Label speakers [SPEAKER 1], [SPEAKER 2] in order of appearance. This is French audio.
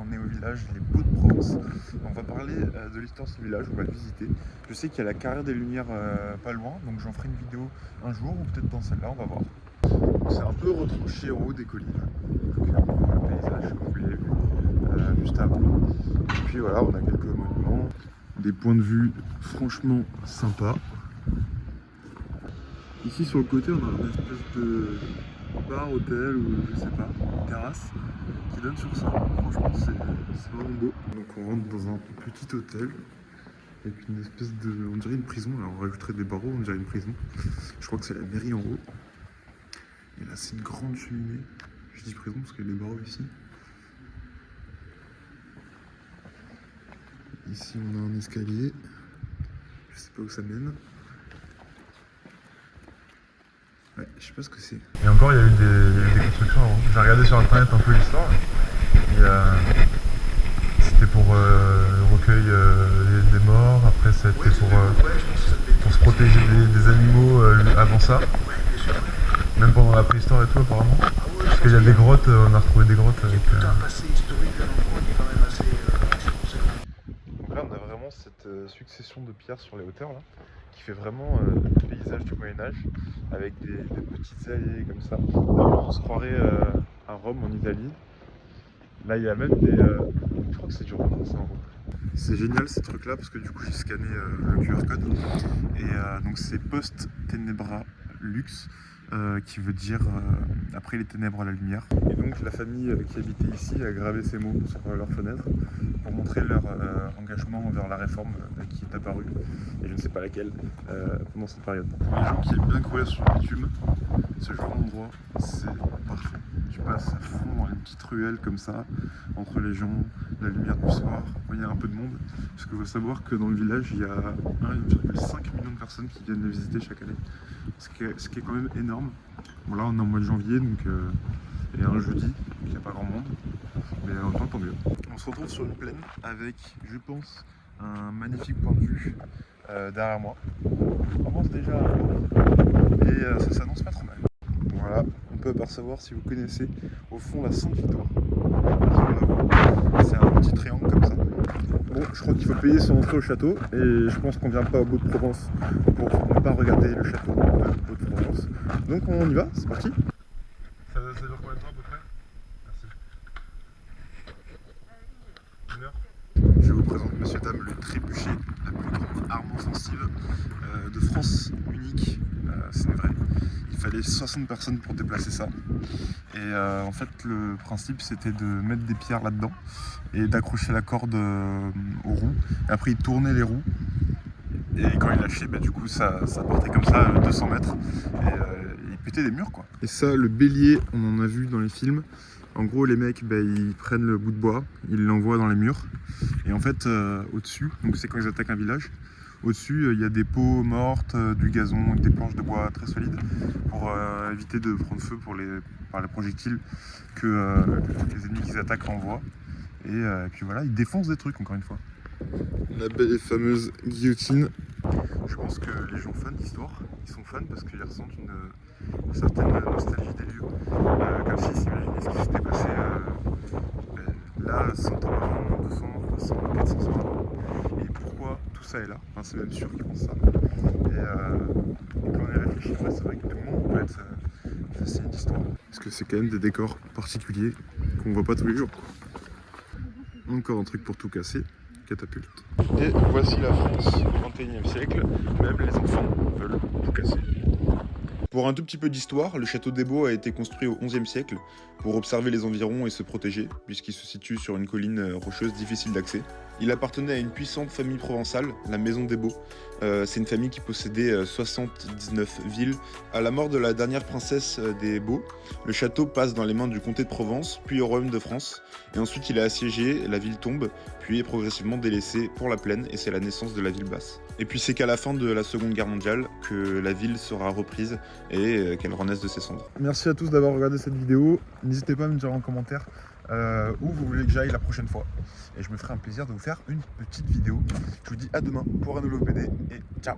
[SPEAKER 1] on est au village Les Baux de Provence. On va parler de l'histoire de ce village, on va le visiter. Je sais qu'il y a la carrière des Lumières pas loin, donc j'en ferai une vidéo un jour ou peut-être dans celle-là, on va voir. C'est un peu retranché en haut des collines. Donc, le paysage, comme vous l'avez vu juste avant. Et puis voilà, on a quelques monuments, des points de vue franchement sympas. Ici sur le côté, on a une espèce de bar, hôtel ou je sais pas, terrasse qui donne sur ça. Franchement, c'est vraiment beau. Donc on rentre dans un petit hôtel avec une espèce de, on dirait une prison. Alors on rajouterait des barreaux, on dirait une prison. Je crois que c'est la mairie en haut. Et là, c'est une grande cheminée. Je dis prison parce qu'il y a des barreaux ici. Ici, on a un escalier. Je sais pas où ça mène. Ouais, je sais pas ce que c'est. Et encore, il y a eu des constructions avant. J'ai regardé sur internet un peu l'histoire. C'était pour le recueil des morts. Après, c'était pour se protéger des animaux avant ça. Même pendant la préhistoire et tout, apparemment. Parce qu'il y a des grottes, on a retrouvé des grottes avec. Donc là, on a vraiment cette succession de pierres sur les hauteurs là, qui fait vraiment le paysage du Moyen-Âge, avec des petites allées comme ça. On se croirait à Rome, en Italie. Là, il y a même des. Je crois que c'est du roman, ça en gros. C'est génial ces trucs là parce que du coup j'ai scanné le QR code et donc c'est Post Tenebra Lux qui veut dire après les ténèbres à la lumière. Et donc la famille qui habitait ici a gravé ces mots sur leurs fenêtres pour montrer leur engagement envers la réforme qui est apparue, et je ne sais pas laquelle, pendant cette période. Pour les gens qui aiment bien courir sur le bitume, ce genre d'endroit c'est parfait. Tu passes à fond dans une petite ruelle comme ça, entre les gens, la lumière du soir, il y a un peu de monde. Parce qu'il faut savoir que dans le village, il y a 1,5 million de personnes qui viennent le visiter chaque année. Ce qui est quand même énorme. Bon là on est en mois de janvier, donc et un jeudi, donc il n'y a pas grand monde. Mais en même temps, tant mieux. On se retrouve sur une plaine avec, je pense, un magnifique point de vue derrière moi. On commence déjà à voir et ça s'annonce pas trop mal. Voilà, on peut apercevoir, si vous connaissez, au fond la Sainte-Victoire. C'est un petit triangle comme ça. Bon, je crois qu'il faut payer son entrée au château et je pense qu'on vient pas au Baux de Provence pour ne pas regarder le château de Baux de Provence. Donc on y va, c'est parti. Ça dure combien de temps à peu près? Merci. Une heure. Je vous présente, monsieur, dame, le trébuchet, la plus grande arme offensive de France, unique, c'est vrai. Il fallait 60 personnes pour déplacer ça. Et en fait, le principe, c'était de mettre des pierres là-dedans et d'accrocher la corde aux roues. Et après, il tournait les roues. Et quand il lâchait, bah, du coup, ça partait comme ça, 200 mètres. Et il pétait des murs, quoi. Et ça, le bélier, on en a vu dans les films. En gros, les mecs, bah, ils prennent le bout de bois, ils l'envoient dans les murs. Et en fait, au-dessus, donc c'est quand ils attaquent un village, au-dessus, il y a des pots mortes, du gazon, des planches de bois très solides pour éviter de prendre feu par les projectiles que les ennemis qu'ils attaquent envoient. Et puis voilà, ils défoncent des trucs, encore une fois. La belle et fameuse guillotine. Je pense que les gens fans d'histoire, ils sont fans parce qu'ils ressentent une certaine nostalgie des lieux. Comme s'ils s'imaginaient ce qui s'était passé là, 100 ans avant, 200, 300, 400 ans avant. Et pourquoi tout ça est là. Enfin, c'est même sûr qu'ils pensent ça. Et quand on y réfléchit, c'est vrai que tout le monde peut être fasciné d'histoire. Parce que c'est quand même des décors particuliers qu'on voit pas tous les jours. Encore un truc pour tout casser. Catapulte. Et voici la France au XXIe siècle, même les enfants veulent tout casser. Pour un tout petit peu d'histoire, le château des Baux a été construit au XIe siècle pour observer les environs et se protéger, puisqu'il se situe sur une colline rocheuse difficile d'accès. Il appartenait à une puissante famille provençale, la Maison des Baux. C'est une famille qui possédait 79 villes. À la mort de la dernière princesse des Baux, le château passe dans les mains du comté de Provence, puis au royaume de France. Et ensuite il est assiégé, la ville tombe, puis est progressivement délaissée pour la plaine, et c'est la naissance de la ville basse. Et puis c'est qu'à la fin de la Seconde Guerre mondiale que la ville sera reprise et qu'elle renaisse de ses cendres. Merci à tous d'avoir regardé cette vidéo. N'hésitez pas à me dire en commentaire où vous voulez que j'aille la prochaine fois. Et je me ferai un plaisir de vous faire une petite vidéo. Je vous dis à demain pour un nouveau BD et ciao!